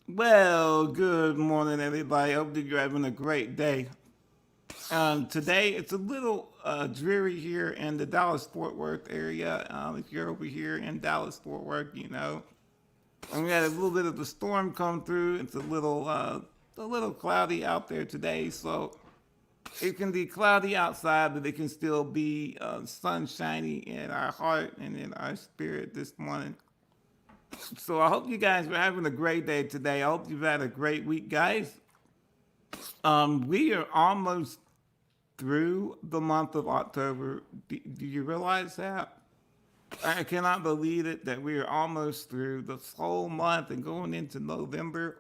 Well, good morning, everybody. Hope that you're having a great day. Today, it's a little dreary here in the Dallas-Fort Worth area. If you're over here in Dallas-Fort Worth, and we had a little bit of a storm come through. It's a little cloudy out there today, so it can be cloudy outside, but it can still be sunshiny in our heart and in our spirit this morning. So I hope you guys are having a great day today. I hope you've had a great week, guys. We are almost through the month of October. Do you realize that? I cannot believe it that we are almost through this whole month and going into November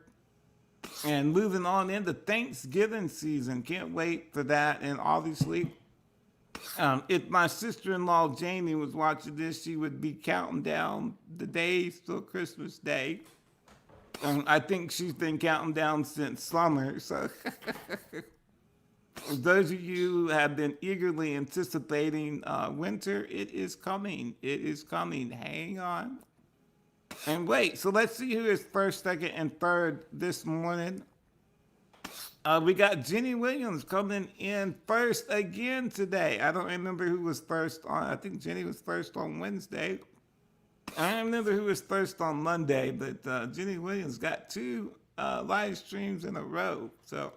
and moving on into Thanksgiving season. Can't wait for that. And obviously, if my sister-in-law Jamie was watching this, she would be counting down the days till Christmas Day. I think she's been counting down since summer. So those of you who have been eagerly anticipating winter, it is coming. It is coming. Hang on. And wait, so let's see who is first, second, and third this morning. We got Jenny Williams coming in first again today. I don't remember who was first on. I think Jenny was first on Wednesday. I don't remember who was first on Monday, but Jenny Williams got two live streams in a row. So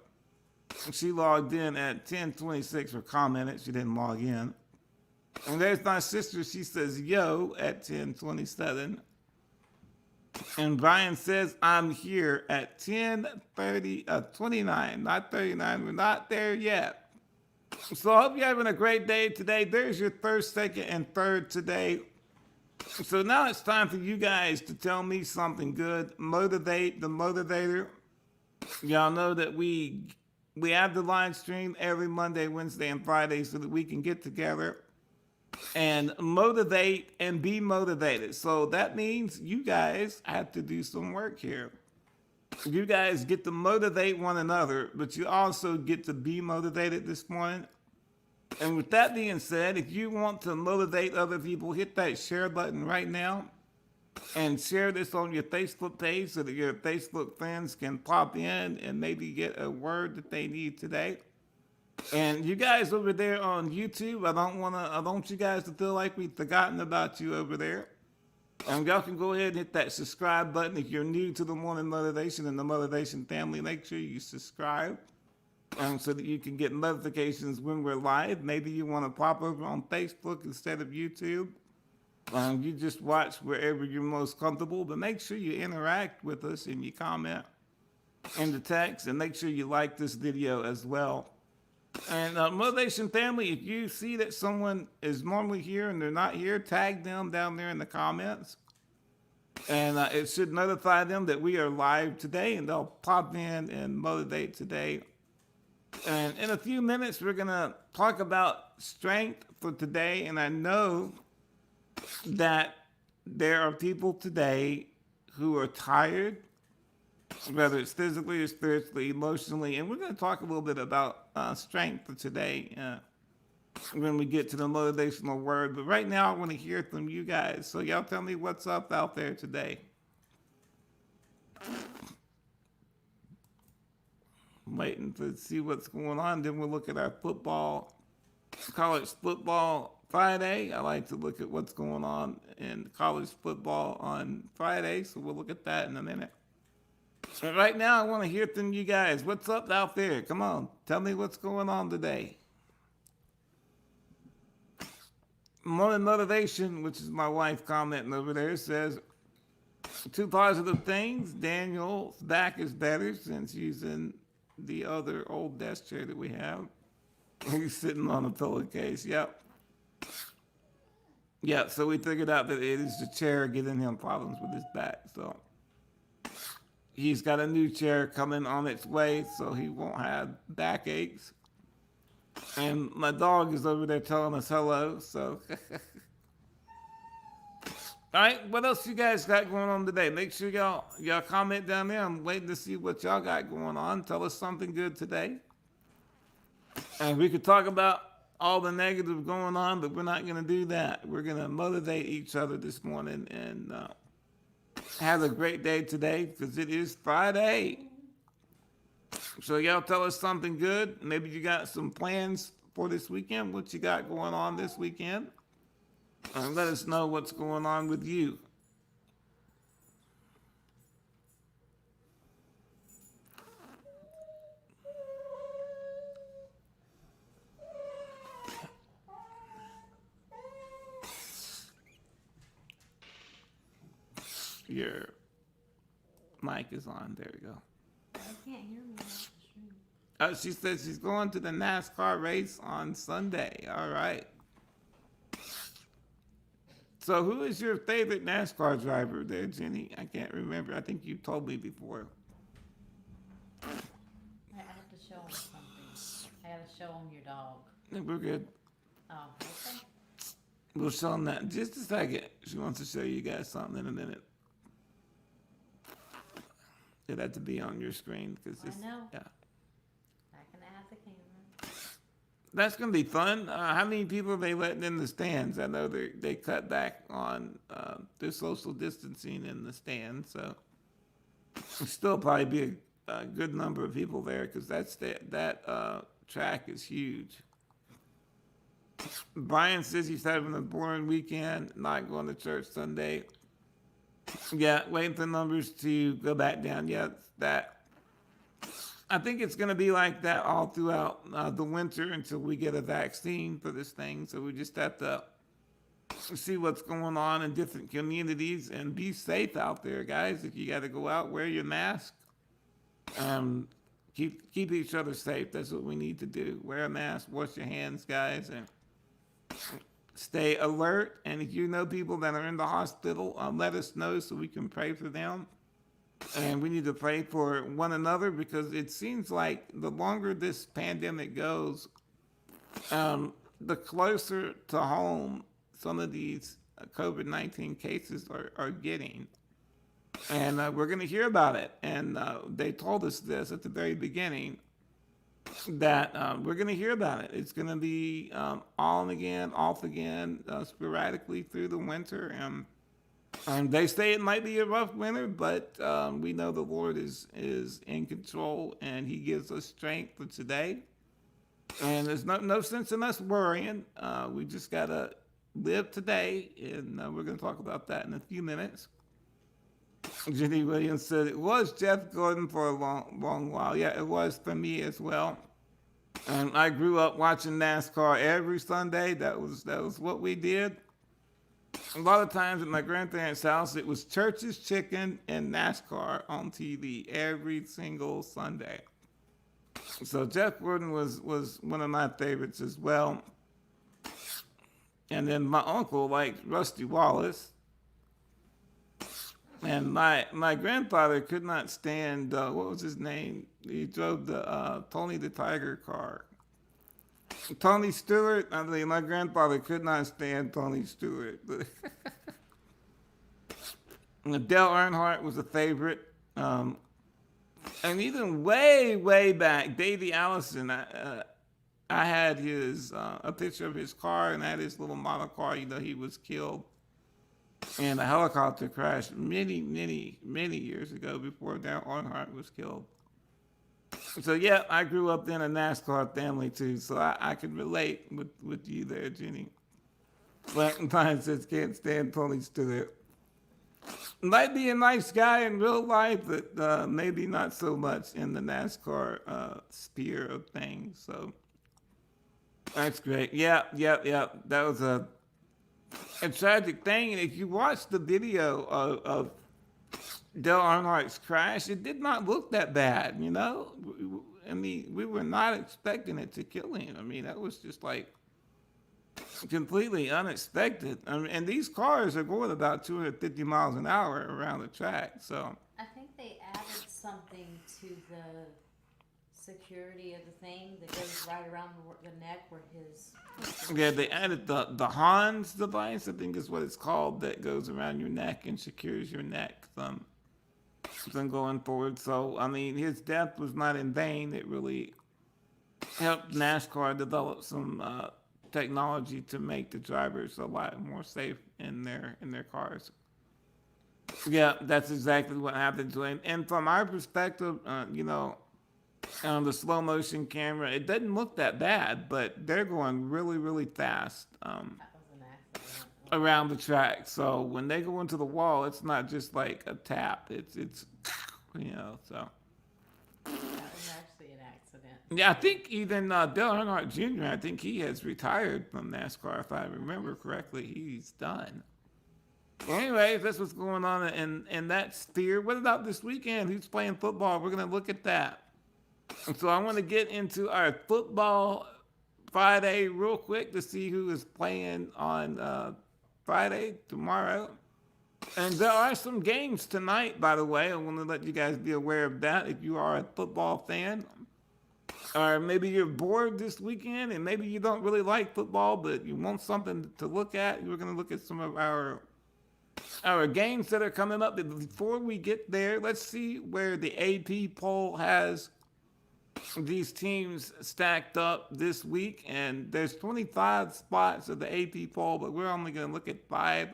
she logged in at 10:26 or commented. She didn't log in. And there's my sister. She says yo at 10:27. And Brian says I'm here at 10:30, 29, not 39. We're not there yet. So I hope you're having a great day today. There's your first, second, and third today. So now it's time for you guys to tell me something good. Motivate the motivator. Y'all know that we have the live stream every Monday, Wednesday, and Friday so that we can get together and motivate and be motivated. So that means you guys have to do some work here. You guys get to motivate one another, but you also get to be motivated this morning. And with that being said, if you want to motivate other people, hit that share button right now and share this on your Facebook page so that your Facebook friends can pop in and maybe get a word that they need today. And you guys over there on YouTube, I don't want you guys to feel like we've forgotten about you over there. And y'all can go ahead and hit that subscribe button. If you're new to the Morning Motivation and the Motivation family, make sure you subscribe so that you can get notifications when we're live. Maybe you want to pop over on Facebook instead of YouTube. You just watch wherever you're most comfortable, but make sure you interact with us and you comment in the text, and make sure you like this video as well. And Motivation family, if you see that someone is normally here and they're not here, tag them down there in the comments. And it should notify them that we are live today, and they'll pop in and motivate today. And in a few minutes, we're going to talk about strength for today. And I know that there are people today who are tired, whether it's physically or spiritually, emotionally. And we're going to talk a little bit about strength for today when we get to the motivational word. But right now, I want to hear from you guys. So y'all tell me what's up out there today. I'm waiting to see what's going on. Then we'll look at our college football Friday. I like to look at what's going on in college football on Friday. So we'll look at that in a minute. But right now, I want to hear from you guys. What's up out there? Come on, tell me what's going on today. Morning Motivation, which is my wife commenting over there, says two positive things. Daniel's back is better since he's in the other old desk chair that we have. He's sitting on a pillowcase. Yep. Yeah, so we figured out that it is the chair giving him problems with his back. So he's got a new chair coming on its way, so he won't have backaches. And my dog is over there telling us hello, so. All right, what else you guys got going on today? Make sure y'all comment down there. I'm waiting to see what y'all got going on. Tell us something good today. And we could talk about all the negative going on, but we're not going to do that. We're going to motivate each other this morning and have a great day today because it is Friday. So y'all tell us something good. Maybe you got some plans for this weekend. What you got going on this weekend? And let us know what's going on with you. Your mic is on. There we go. I can't hear me off the stream. She said she's going to the NASCAR race on Sunday. All right. So who is your favorite NASCAR driver there, Jenny? I can't remember. I think you told me before. I have to show him something. I gotta show him your dog. We're good. Oh, okay. We'll show them that in just a second. She wants to show you guys something in a minute. It had to be on your screen because I know. Yeah. I can ask the camera. That's gonna be fun. How many people are they letting in the stands? I know they cut back on their social distancing in the stands, so it'll still probably be a good number of people there because that track is huge. Brian says he's having a boring weekend, not going to church Sunday. Yeah, waiting for numbers to go back down. Yeah, that. I think it's going to be like that all throughout the winter until we get a vaccine for this thing. So we just have to see what's going on in different communities and be safe out there, guys. If you got to go out, wear your mask. Keep each other safe. That's what we need to do. Wear a mask, wash your hands, guys, and stay alert. And if you know people that are in the hospital, let us know so we can pray for them. And we need to pray for one another because it seems like the longer this pandemic goes, the closer to home some of these COVID-19 cases are getting. And we're going to hear about it. And they told us this at the very beginning, that we're going to hear about it. It's going to be on again, off again, sporadically through the winter. And they say it might be a rough winter, but we know the Lord is in control, and He gives us strength for today. And there's no sense in us worrying. We just got to live today, and we're going to talk about that in a few minutes. Jenny Williams said it was Jeff Gordon for a long while. Yeah, it was for me as well. And I grew up watching NASCAR every Sunday. That was what we did. A lot of times at my grandparents' house, it was Church's Chicken and NASCAR on TV every single Sunday. So Jeff Gordon was one of my favorites as well. And then my uncle liked Rusty Wallace. And my grandfather could not stand, what was his name? He drove the Tony the Tiger car. Tony Stewart. I mean, my grandfather could not stand Tony Stewart. Dale Earnhardt was a favorite. And even way back, Davey Allison, I had a picture of his car, and I had his little model car. You know, he was killed in a helicopter crash many years ago before Dale Earnhardt was killed. So yeah, I grew up in a NASCAR family too, so I can relate with you there, Jenny. Valentine says can't stand Tony Stewart. Might be a nice guy in real life, but maybe not so much in the NASCAR sphere of things. So that's great. Yeah. That was a tragic thing. And if you watch the video of Dale Earnhardt's crash, it did not look that bad, you know? I mean, we were not expecting it to kill him. I mean, that was just like completely unexpected. I mean, and these cars are going about 250 miles an hour around the track, so. I think they added something to the security of the thing that goes right around the neck where his... Yeah, they added the Hans device, I think is what it's called, that goes around your neck and secures your neck from going forward. So, I mean, his death was not in vain. It really helped NASCAR develop some technology to make the drivers a lot more safe in their cars. Yeah, that's exactly what happened to him. And from our perspective, on the slow motion camera, it doesn't look that bad, but they're going really, really fast That was an accident. around the track. So when they go into the wall, it's not just like a tap. It's so. That was actually an accident. Yeah, I think even Dale Earnhardt Jr., I think he has retired from NASCAR, if I remember correctly. He's done. Anyways, that's what's going on in that sphere. What about this weekend? Who's playing football? We're going to look at that. And so I want to get into our football Friday real quick to see who is playing on Friday, tomorrow. And there are some games tonight, by the way. I want to let you guys be aware of that if you are a football fan. Or maybe you're bored this weekend and maybe you don't really like football, but you want something to look at. We're going to look at some of our games that are coming up. But before we get there, let's see where the AP poll has these teams stacked up this week. And there's 25 spots of the AP poll, but we're only going to look at 5.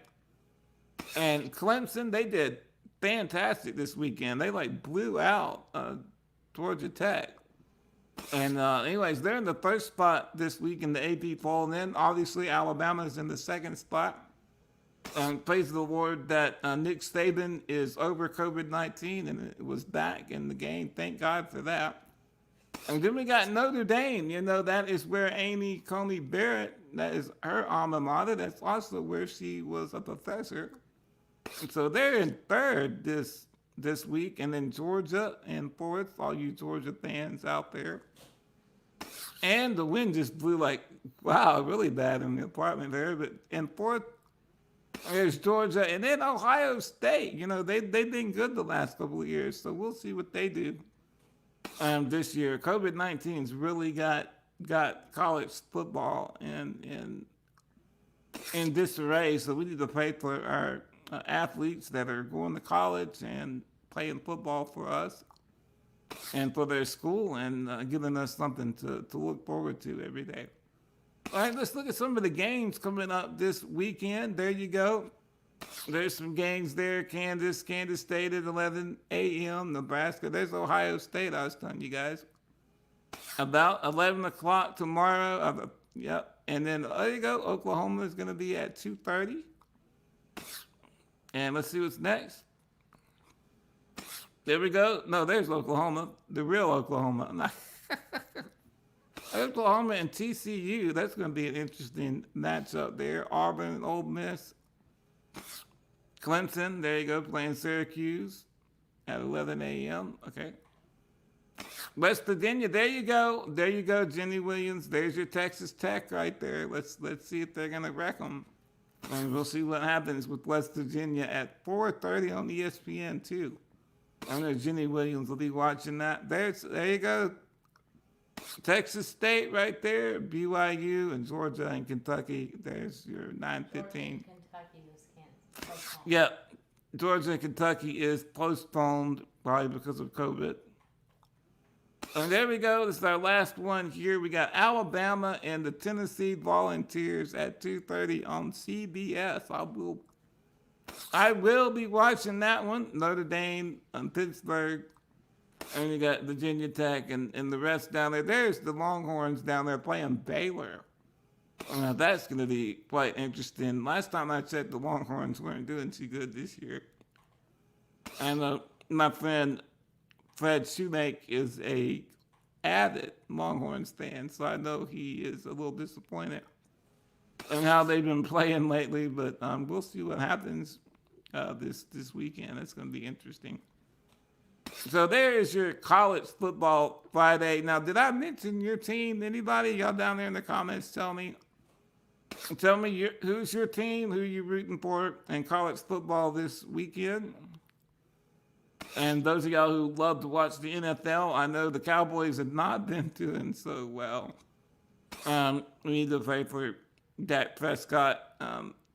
And Clemson, they did fantastic this weekend. They blew out Georgia Tech. And anyways, they're in the first spot this week in the AP poll. And then obviously Alabama's in the second spot. Praise the Lord that Nick Saban is over COVID-19 and it was back in the game. Thank God for that. And then we got Notre Dame. That is where Amy Coney Barrett, that is her alma mater. That's also where she was a professor. So they're in third this week, and then Georgia in fourth, all you Georgia fans out there. And the wind just blew really bad in the apartment there. But in fourth, there's Georgia, and then Ohio State. They've been good the last couple of years, so we'll see what they do this year. COVID-19's really got college football in disarray, so we need to pray for our athletes that are going to college and playing football for us and for their school and giving us something to look forward to every day. All right, let's look at some of the games coming up this weekend. There you go. There's some games there. Kansas State at 11 a.m. Nebraska. There's Ohio State, I was telling you guys. About 11 o'clock tomorrow. Yep. And then there you go. Oklahoma is going to be at 2:30. And let's see what's next. There we go. No, there's Oklahoma. The real Oklahoma. Oklahoma and TCU. That's going to be an interesting matchup there. Auburn and Ole Miss. Clemson, there you go, playing Syracuse at 11 a.m. Okay. West Virginia, there you go. There you go, Jenny Williams. There's your Texas Tech right there. Let's see if they're going to wreck them. And we'll see what happens with West Virginia at 4:30 on ESPN, too. I know Jenny Williams will be watching that. There you go. Texas State right there, BYU and Georgia and Kentucky. There's your 9:15. Kentucky was canceled. Yeah, Georgia and Kentucky is postponed probably because of COVID. And there we go. This is our last one here. We got Alabama and the Tennessee Volunteers at 2:30 on CBS. I will be watching that one. Notre Dame and Pittsburgh. And you got Virginia Tech and the rest down there. There's the Longhorns down there playing Baylor. Now that's going to be quite interesting. Last time I checked, the Longhorns weren't doing too good this year. And my friend Fred Shoemake is a avid Longhorns fan, so I know he is a little disappointed in how they've been playing lately. But we'll see what happens this weekend. It's going to be interesting. So there is your college football Friday. Now, did I mention your team? Anybody? Y'all down there in the comments, tell me who's your team, who you rooting for in college football this weekend. And those of y'all who love to watch the NFL, I know the Cowboys have not been doing so well. We need to pray for Dak Prescott,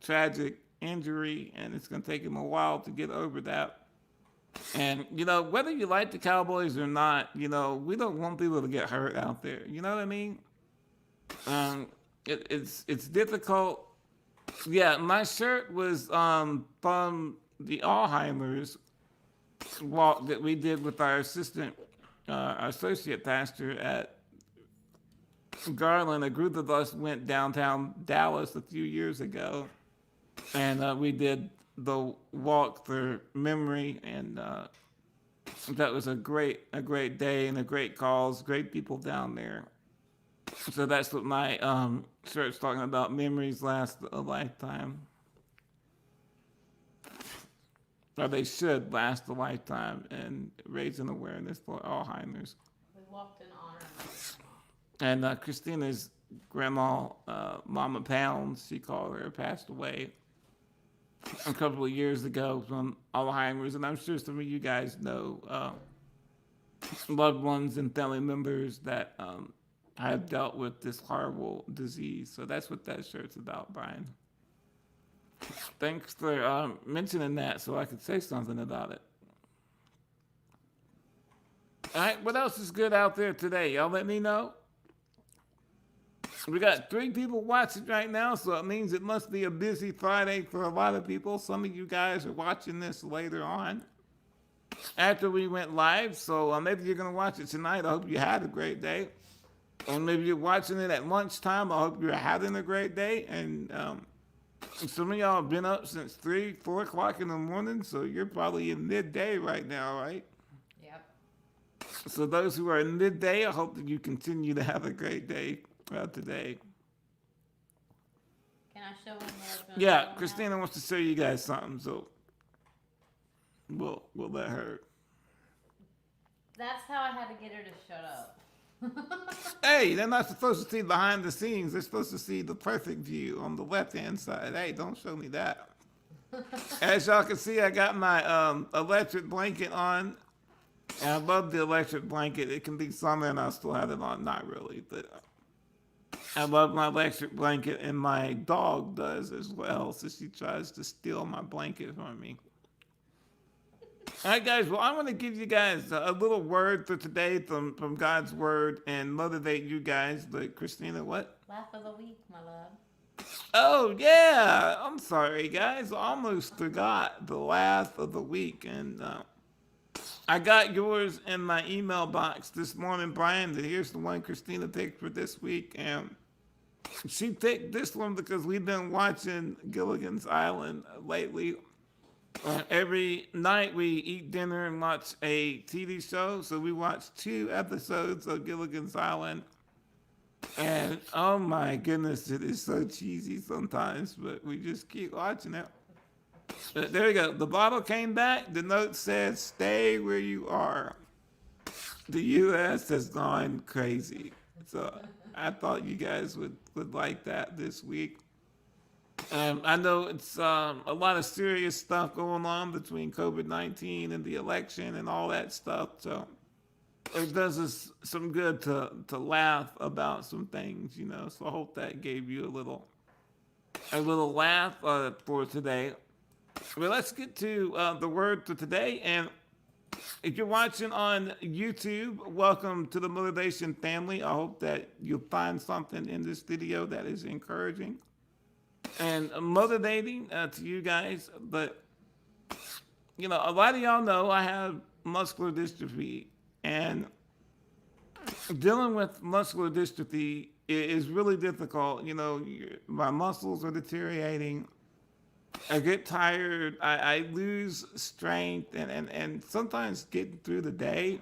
tragic injury, and it's going to take him a while to get over that. And, whether you like the Cowboys or not, we don't want people to get hurt out there. You know what I mean? It's difficult. Yeah, my shirt was from the Alzheimer's walk that we did with our associate pastor at Garland. A group of us went downtown Dallas a few years ago, and we did the walk for memory, and that was a great day and a great cause, great people down there. So that's what my church talking about. Memories last a lifetime, or they should last a lifetime, and raising awareness for Alzheimer's. We walked in honor of And Christina's grandma, Mama Pounds, she called her, passed away a couple of years ago from Alzheimer's. And I'm sure some of you guys know loved ones and family members that have dealt with this horrible disease. So that's what that shirt's about, Brian. Thanks for mentioning that so I could say something about it. All right, what else is good out there today? Y'all let me know. We got 3 people watching right now, so it means it must be a busy Friday for a lot of people. Some of you guys are watching this later on after we went live, so maybe you're going to watch it tonight. I hope you had a great day. And maybe you're watching it at lunchtime. I hope you're having a great day. And some of y'all have been up since 3, 4 o'clock in the morning, so you're probably in midday right now, right? Yep. So those who are in midday, I hope that you continue to have a great day today. Can I show him what Yeah, Christina wants to show you guys something, so we'll let her. That's how I had to get her to shut up. Hey, they're not supposed to see behind the scenes. They're supposed to see the perfect view on the left-hand side. Hey, don't show me that. As y'all can see, I got my electric blanket on. And I love the electric blanket. It can be summer and I still have it on. Not really, but I love my electric blanket, and my dog does as well, so she tries to steal my blanket from me. All right, guys, well, I want to give you guys a little word for today from God's word and motivate you guys. But Christina, what? Laugh of the week, my love. Oh, yeah. I'm sorry, guys. I almost forgot the laugh of the week. And I got yours in my email box this morning, Brian. Here's the one Christina picked for this week. And she picked this one because we've been watching Gilligan's Island lately. Every night we eat dinner and watch a TV show. So we watched 2 episodes of Gilligan's Island. And oh my goodness, it is so cheesy sometimes, but we just keep watching it. But there we go. The bottle came back. The note said, "Stay where you are." The U.S. has gone crazy. So I thought you guys would like that this week. I know it's a lot of serious stuff going on between COVID-19 and the election and all that stuff. So it does us some good to laugh about some things, you know. So I hope that gave you a little laugh for today. Well, let's get to the word for today. And if you're watching on YouTube, welcome to the Motivation family. I hope that you'll find something in this video that is encouraging and motivating to you guys. But, you know, a lot of y'all know I have muscular dystrophy. And dealing with muscular dystrophy is really difficult. You know, my muscles are deteriorating. I get tired. I lose strength, and sometimes getting through the day.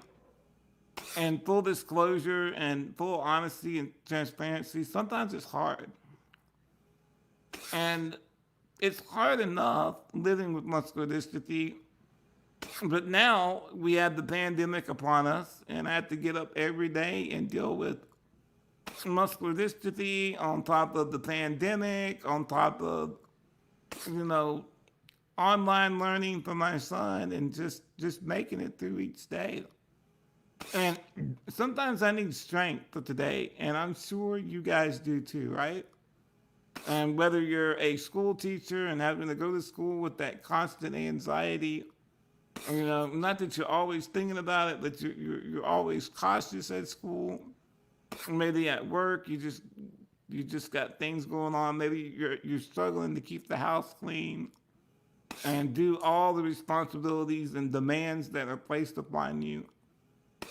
And full disclosure and full honesty and transparency, sometimes it's hard. And it's hard enough living with muscular dystrophy. But now we have the pandemic upon us, and I have to get up every day and deal with muscular dystrophy on top of the pandemic, on top of, you know, online learning for my son, and just making it through each day. And sometimes I need strength for today, and I'm sure you guys do too, right? And whether you're a school teacher and having to go to school with that constant anxiety, you know, not that you're always thinking about it, but you're always cautious at school. Maybe at work, you just got things going on. Maybe you're struggling to keep the house clean. and do all the responsibilities and demands that are placed upon you.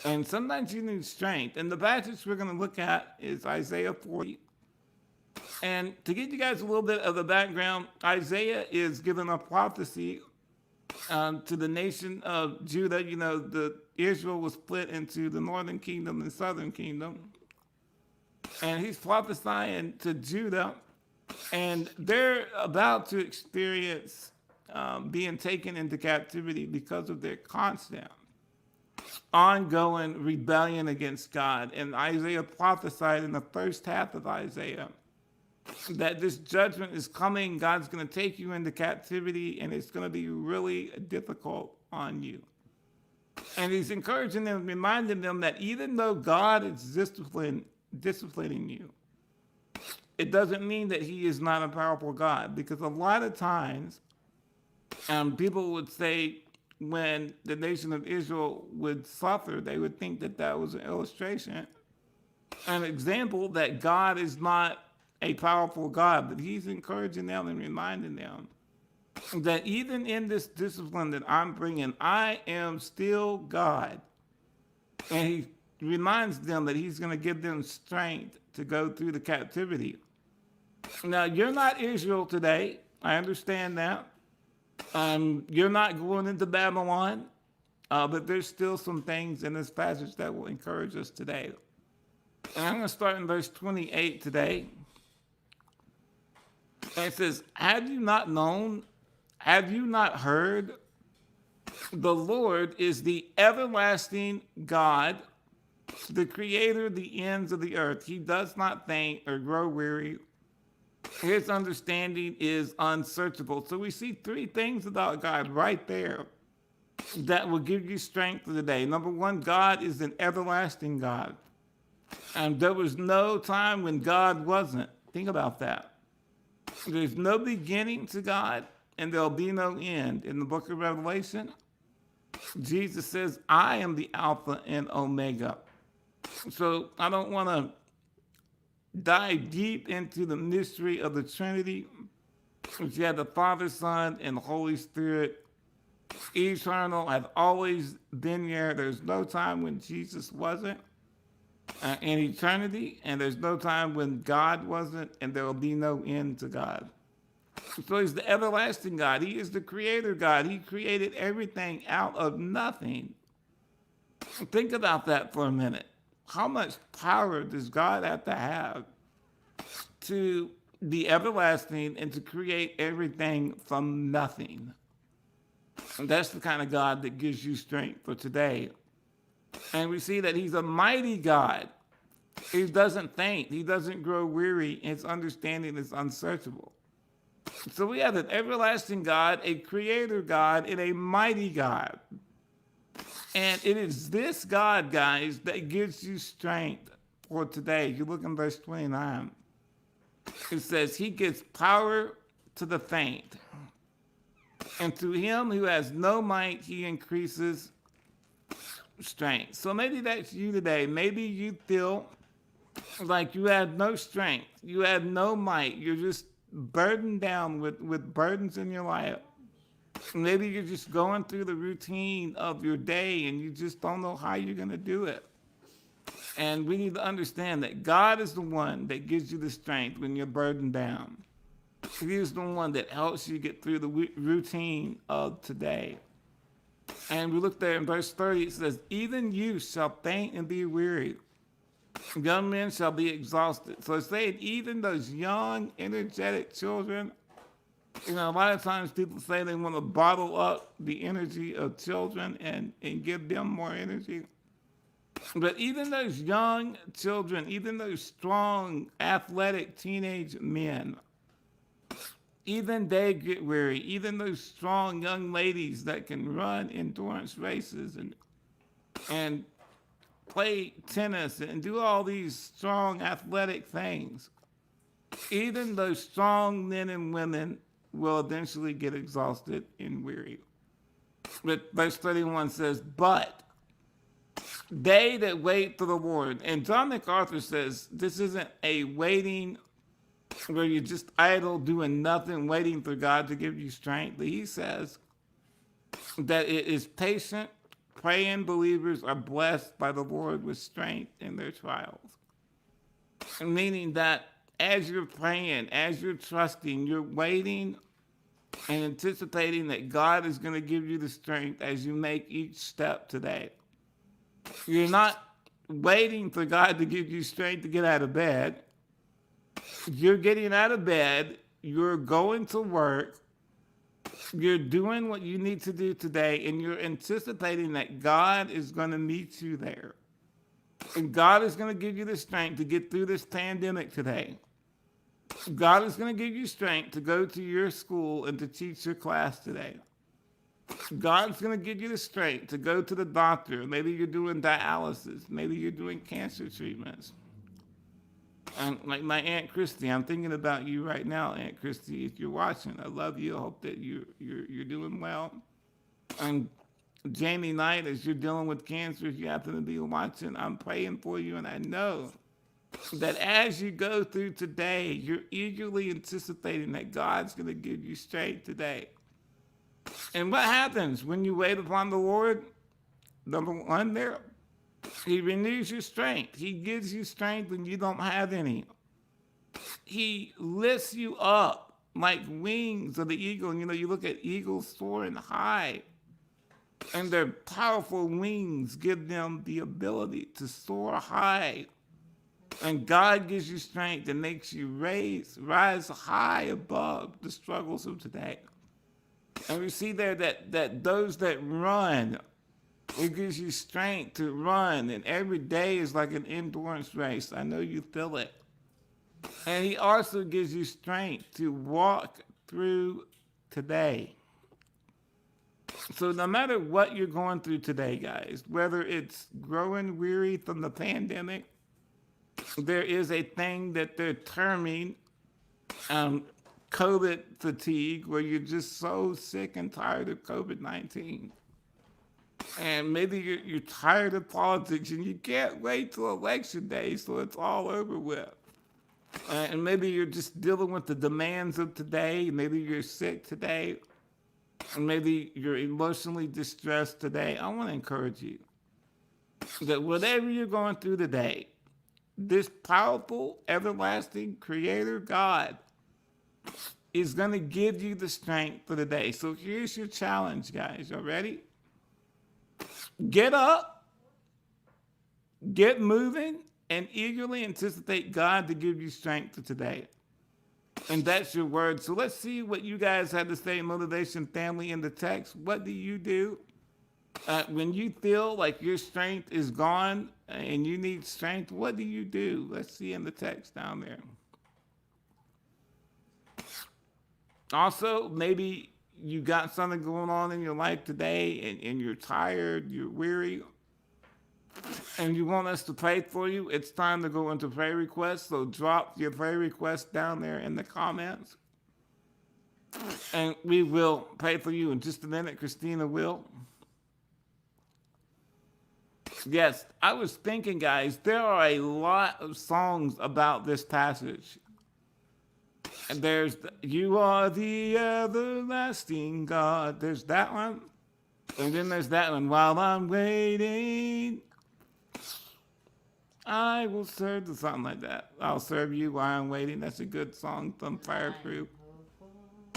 And sometimes you need strength. And the passage we're going to look at is Isaiah 40. And to give you guys a little bit of the background, Isaiah is given a prophecy to the nation of Judah. You know, Israel was split into the northern kingdom and southern kingdom. And he's prophesying to Judah, and they're about to experience being taken into captivity because of their constant, ongoing rebellion against God. And Isaiah prophesied in the first half of Isaiah that this judgment is coming. God's going to take you into captivity, and it's going to be really difficult on you. And he's encouraging them, reminding them that even though God is disciplining you, it doesn't mean that he is not a powerful God. Because a lot of times, people would say when the nation of Israel would suffer, they would think that that was an illustration, an example that God is not a powerful God. But he's encouraging them and reminding them that even in this discipline that I'm bringing, I am still God. And he reminds them that he's going to give them strength to go through the captivity. Now, you're not Israel today. I understand that. You're not going into Babylon. But there's still some things in this passage that will encourage us today. And I'm going to start in verse 28 today. And it says, have you not known? Have you not heard? The Lord is the everlasting God, the creator of the ends of the earth. He does not faint or grow weary. His understanding is unsearchable. So we see three things about God right there that will give you strength for the day. Number one, God is an everlasting God. And there was no time when God wasn't. Think about that. There's no beginning to God, and there'll be no end. In the book of Revelation, Jesus says, I am the Alpha and Omega. So I don't want to dive deep into the mystery of the Trinity, which you have the Father, Son, and the Holy Spirit. Eternal, have always been there. There's no time when Jesus wasn't in eternity, and there's no time when God wasn't, and there will be no end to God. So he's the everlasting God. He is the creator God. He created everything out of nothing. Think about that for a minute. How much power does God have to be everlasting and to create everything from nothing? And that's the kind of God that gives you strength for today. And we see that he's a mighty God. He doesn't faint. He doesn't grow weary. His understanding is unsearchable. So we have an everlasting God, a creator God, and a mighty God. And it is this God, guys, that gives you strength for today. You look in verse 29. It says, he gives power to the faint. And to him who has no might, he increases strength. So maybe that's you today. Maybe you feel like you have no strength. You have no might. You're just burdened down with burdens in your life. Maybe you're just going through the routine of your day and you just don't know how you're going to do it. And we need to understand that God is the one that gives you the strength when you're burdened down. He is the one that helps you get through the routine of today. And we look there in verse 30, it says, even you shall faint and be weary. Young men shall be exhausted. So it's saying even those young, energetic children, you know, a lot of times people say they want to bottle up the energy of children and give them more energy. But even those young children, even those strong, athletic teenage men, even they get weary. Even those strong young ladies that can run endurance races and play tennis and do all these strong athletic things, even those strong men and women will eventually get exhausted and weary. But verse 31 says, but they that wait for the Lord. And John MacArthur says this isn't a waiting where you're just idle, doing nothing, waiting for God to give you strength. He says that it is patient, praying believers are blessed by the Lord with strength in their trials. Meaning that as you're praying, as you're trusting, you're waiting and anticipating that God is going to give you the strength as you make each step today. You're not waiting for God to give you strength to get out of bed. You're getting out of bed, you're going to work, you're doing what you need to do today, and you're anticipating that God is going to meet you there. And God is going to give you the strength to get through this pandemic today. God is going to give you strength to go to your school and to teach your class today. God's going to give you the strength to go to the doctor. Maybe you're doing dialysis. Maybe you're doing cancer treatments. And like my Aunt Christy, I'm thinking about you right now, Aunt Christy. If you're watching, I love you. I hope that you're doing well. And Jamie Knight, as you're dealing with cancer, if you happen to be watching, I'm praying for you, and I know that as you go through today, you're eagerly anticipating that God's going to give you strength today. And what happens when you wait upon the Lord? Number one there, He renews your strength. He gives you strength when you don't have any. He lifts you up like wings of the eagle. You know, you look at eagles soaring high, and their powerful wings give them the ability to soar high. And God gives you strength that makes you rise high above the struggles of today. And we see there that those that run, it gives you strength to run. And every day is like an endurance race. I know you feel it. And He also gives you strength to walk through today. So no matter what you're going through today, guys, whether it's growing weary from the pandemic, there is a thing that they're terming COVID fatigue, where you're just so sick and tired of COVID-19. And maybe you're tired of politics and you can't wait till election day so it's all over with. And maybe you're just dealing with the demands of today. Maybe you're sick today. And maybe you're emotionally distressed today. I want to encourage you that whatever you're going through today, this powerful, everlasting Creator God is going to give you the strength for the day. So here's your challenge, guys. You ready? Get up, get moving, and eagerly anticipate God to give you strength for today. And that's your word. So let's see what you guys had to say, Motivation Family, in the text. What do you do when you feel like your strength is gone and you need strength? What do you do? Let's see in the text down there. Also, maybe you got something going on in your life today and you're tired, you're weary, and you want us to pray for you. It's time to go into prayer requests. So drop your prayer requests down there in the comments. And we will pray for you in just a minute. Christina will. Yes, I was thinking, guys, there are a lot of songs about this passage. And there's You Are the Everlasting God. There's that one. And then there's that one. While I'm waiting, I will serve, something like that. I'll serve you while I'm waiting. That's a good song from Fireproof.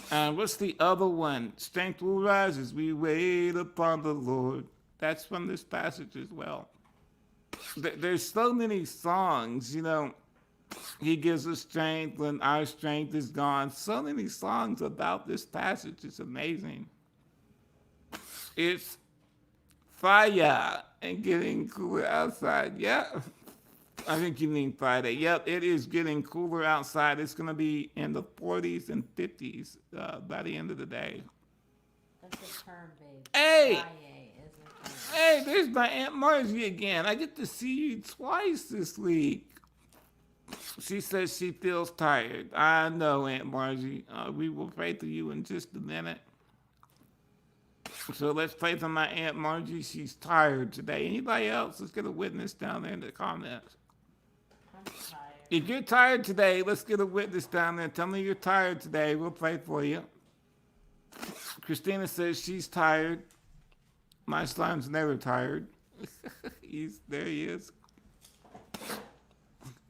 And what's the other one? Strength will rise as we wait upon the Lord. That's from this passage as well. There's so many songs, you know. He gives us strength when our strength is gone. So many songs about this passage. It's amazing. It's fire and getting cooler outside. Yeah. I think you mean Friday. Yep, it is getting cooler outside. It's going to be in the 40s and 50s by the end of the day. That's a term, babe. Hey! Friday is a term. Hey, there's my Aunt Margie again. I get to see you twice this week. She says she feels tired. I know, Aunt Margie. We will pray for you in just a minute. So let's pray for my Aunt Margie. She's tired today. Anybody else? Let's get a witness down there in the comments. I'm tired. If you're tired today, let's get a witness down there. Tell me you're tired today. We'll pray for you. Christina says she's tired. My slime's never tired. There he is.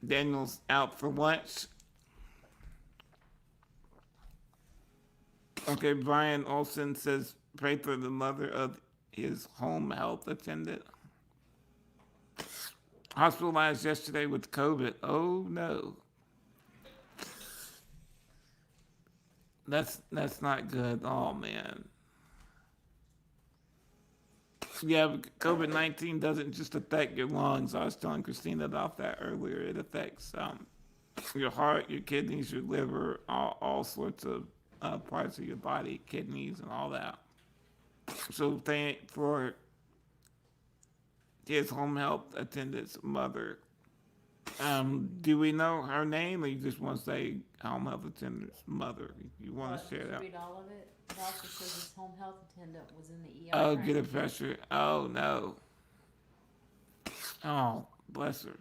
Daniel's out for lunch. Okay, Brian Olson says pray for the mother of his home health attendant. Hospitalized yesterday with COVID. Oh no. That's not good. Oh man. Yeah, COVID-19 doesn't just affect your lungs. I was telling Christina about that earlier. It affects your heart, your kidneys, your liver, all sorts of parts of your body, kidneys and all that. So thank for his home health attendant's mother. Do we know her name, or you just want to say home health attendant's mother? You want to share that? Read all of it. It also says his home health attendant was in the ER. Oh, get a pressure. Oh no. Oh, bless her.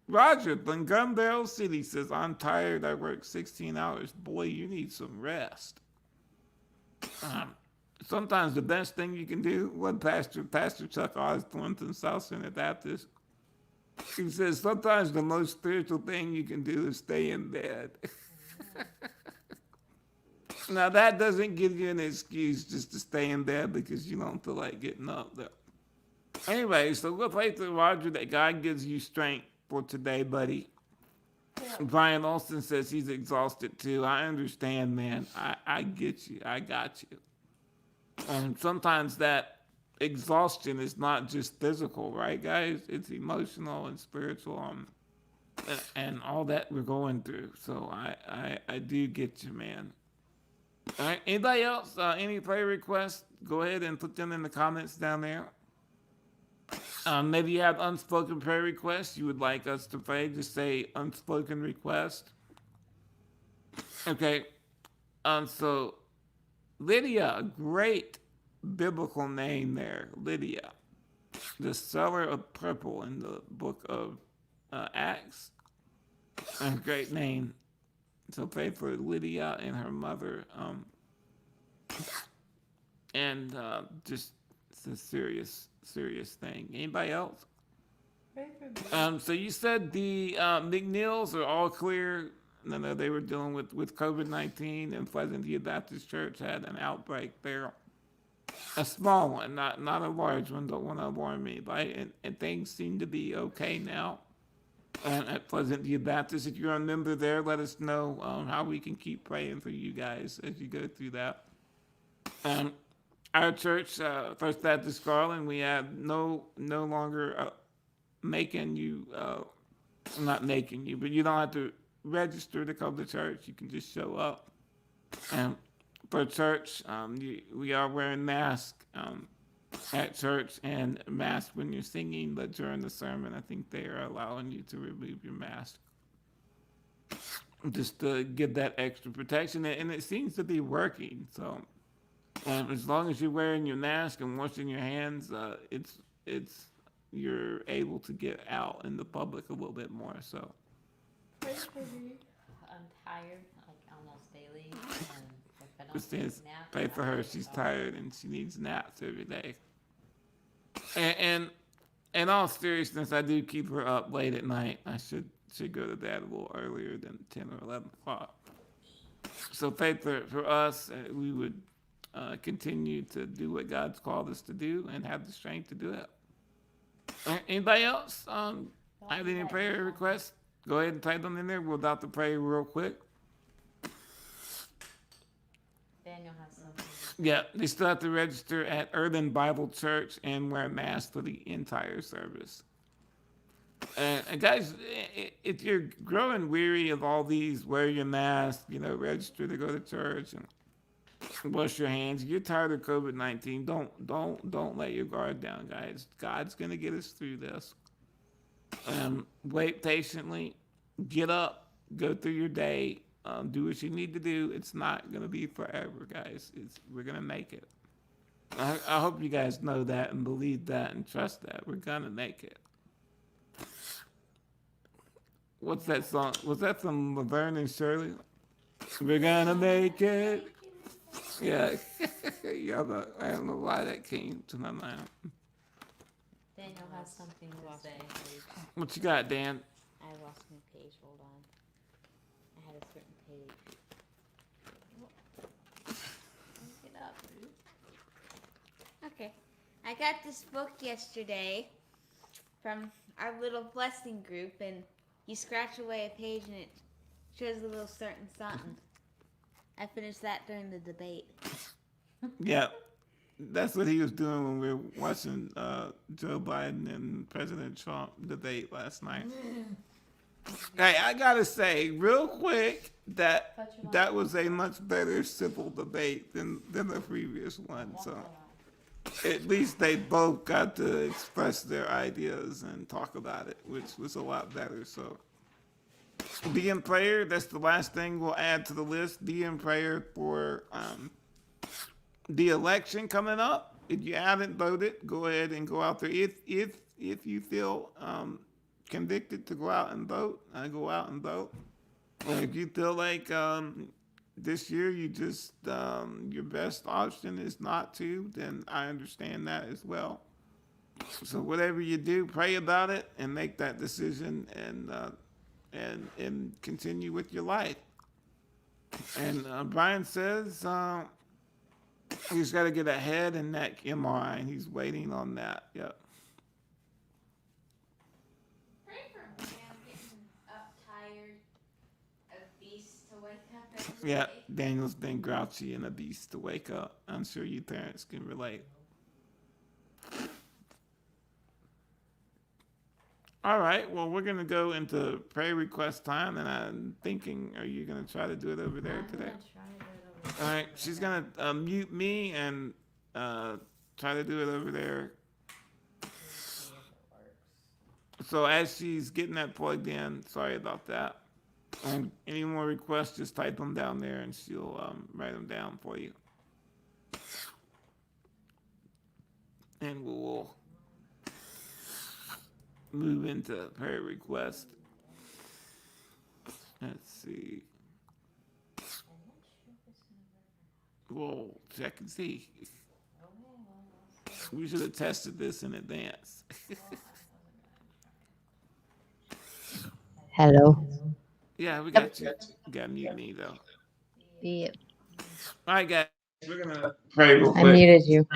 Roger from Gunbarrel City says, I'm tired. I work 16 hours. Boy, you need some rest. Sometimes the best thing you can do, what Pastor Chuck Osborne from South Center Baptist, he says, sometimes the most spiritual thing you can do is stay in bed. Now, that doesn't give you an excuse just to stay in bed because you don't feel like getting up there. Anyway, so we'll pray to Roger that God gives you strength for today, buddy. Brian Olson says he's exhausted too. I understand, man. I get you. I got you. And sometimes that exhaustion is not just physical, right, guys? It's emotional and spiritual and all that we're going through. So I do get you, man. All right. Anybody else? Any prayer requests? Go ahead and put them in the comments down there. Maybe you have unspoken prayer requests you would like us to pray. Just say unspoken request. Okay. So Lydia, great biblical name there, Lydia, the seller of purple in the book of Acts. A great name. So pray for Lydia and her mother. And just it's a serious thing. Anybody else? So you said the McNeils are all clear. No, they were dealing with COVID-19, and Pleasant View Baptist Church had an outbreak there. A small one, not a large one. Don't want to alarm anybody. And things seem to be okay now. At Pleasant View Baptist, if you're a member there, let us know how we can keep praying for you guys as you go through that. Our church, First Baptist Garland, we have no longer making you, not making you, but you don't have to register to come to church. You can just show up. For church, we are wearing masks at church and masks when you're singing, but during the sermon, I think they are allowing you to remove your mask just to give that extra protection, and it seems to be working. So as long as you're wearing your mask and washing your hands, you're able to get out in the public a little bit more. So I'm tired, like almost daily, and if I don't Christina's take a nap, pray for her. I'm She's tired. tired and she needs naps every day. And in all seriousness, I do keep her up late at night. I should go to bed a little earlier than 10 or 11 o'clock. So pray for us. We would continue to do what God's called us to do and have the strength to do it. Anybody else have any prayer requests? Go ahead and type them in there. We're about to pray real quick. Daniel has something. Yeah, they still have to register at Urban Bible Church and wear masks for the entire service. And guys, if you're growing weary of all these, wear your mask, register to go to church and wash your hands. You're tired of COVID-19. Don't let your guard down, guys. God's gonna get us through this. Wait patiently. Get up. Go through your day. Do what you need to do. It's not gonna be forever, guys. We're gonna make it. I hope you guys know that and believe that and trust that. We're gonna make it. What's that song? Was that from Laverne and Shirley? We're gonna make it. Yeah. Yeah, I don't know why that came to my mind. Daniel has something to Lost say. my page. What you got, Dan? I lost my page. Hold on. I had a certain page. Look it up. Okay. I got this book yesterday from our little blessing group, and you scratch away a page and it shows a little certain something. I finished that during the debate. Yeah, that's what he was doing when we were watching Joe Biden and President Trump debate last night. Hey, I gotta say, real quick, that was a much better civil debate than the previous one. So at least they both got to express their ideas and talk about it, which was a lot better. So be in prayer. That's the last thing we'll add to the list. Be in prayer for the election coming up. If you haven't voted, go ahead and go out there. If you feel convicted to go out and vote, go out and vote. And if you feel like this year you just your best option is not to, then I understand that as well. So whatever you do, pray about it and make that decision and continue with your life. And Brian says he's got to get a head and neck MRI, and he's waiting on that. Yep. Pray for me. I'm getting up tired, a beast to wake up every Yeah, day. Daniel's been grouchy and a beast to wake up. I'm sure you parents can relate. All right, well, we're going to go into prayer request time, and I'm thinking, are you going to try to do it over there I'm today? gonna try to do it over All right, she's going to mute me and try to do it over there. So as she's getting that plugged in, sorry about that. And any more requests, just type them down there and she'll write them down for you. And we'll move into prayer request. Let's see. We'll check and see. We should have tested this in advance. Hello. Yeah, we got you. You got to mute me though. Yep. All right, guys. We're gonna pray real I quick. muted you.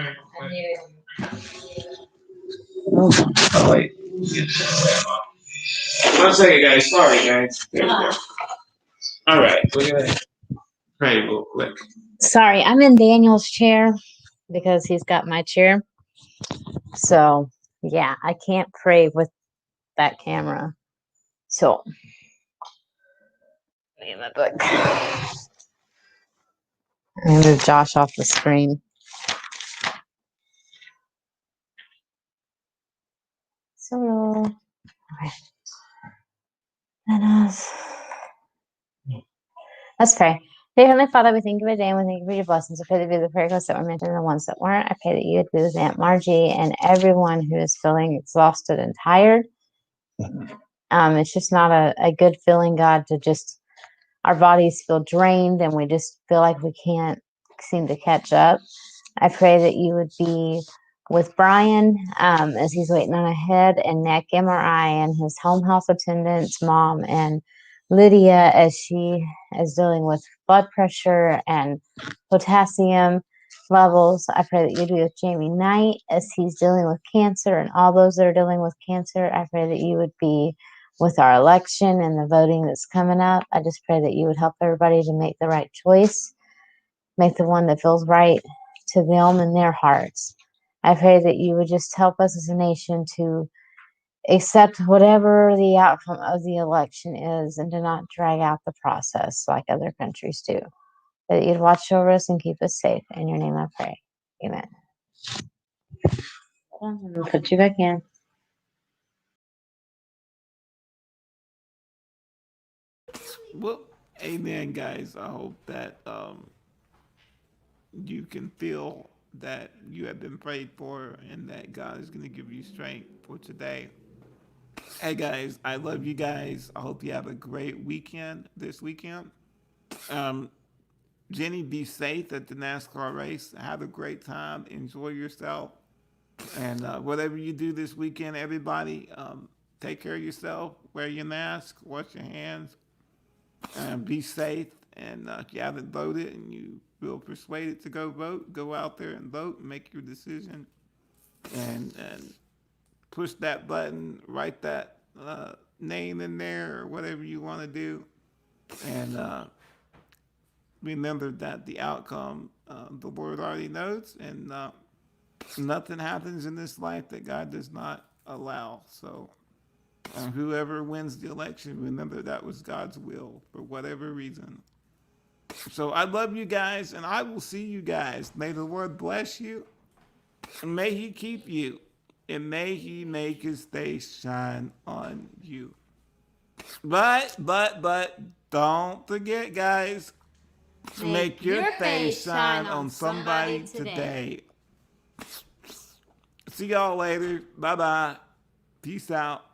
Oh, Oh wait. 1 second, guys. Sorry, guys. There we go. All right, we're gonna pray real quick. sorry, I'm in Daniel's chair because he's got my chair. So, yeah, I can't pray with that camera. So, let me get my book. I'm going to move Josh off the screen. So, okay. And let's pray. Dear Heavenly Father, we thank you for today and we thank you for your blessings. I pray that you be the prayer requests that were mentioned and the ones that weren't. I pray that you would be with Aunt Margie and everyone who is feeling exhausted and tired. It's just not a good feeling, God, to just our bodies feel drained and we just feel like we can't seem to catch up. I pray that you would be with Brian as he's waiting on a head and neck MRI and his home health attendant's mom and Lydia as she is dealing with blood pressure and potassium levels. I pray that you'd be with Jamie Knight as he's dealing with cancer and all those that are dealing with cancer. I pray that you would be with our election and the voting that's coming up. I just pray that you would help everybody to make the right choice, make the one that feels right to them and their hearts. I pray that you would just help us as a nation to accept whatever the outcome of the election is and to not drag out the process like other countries do. That you'd watch over us and keep us safe. In your name I pray. Amen. I'll put you back in. Well, amen, guys. I hope that you can feel that you have been prayed for and that God is going to give you strength for today. Hey guys, I love you guys. I hope you have a great weekend this weekend. Jenny, be safe at the NASCAR race. Have a great time. Enjoy yourself. And whatever you do this weekend, everybody, take care of yourself. Wear your mask. Wash your hands. Be safe. And if you haven't voted and you feel persuaded to go vote, go out there and vote and make your decision. And push that button, write that name in there or whatever you want to do. And remember that the outcome, the Lord already knows. And nothing happens in this life that God does not allow. So whoever wins the election, remember that was God's will for whatever reason. So I love you guys, and I will see you guys. May the Lord bless you, and may he keep you, and may he make his face shine on you. But don't forget, guys, make your face shine on somebody today. See y'all later. Bye-bye. Peace out.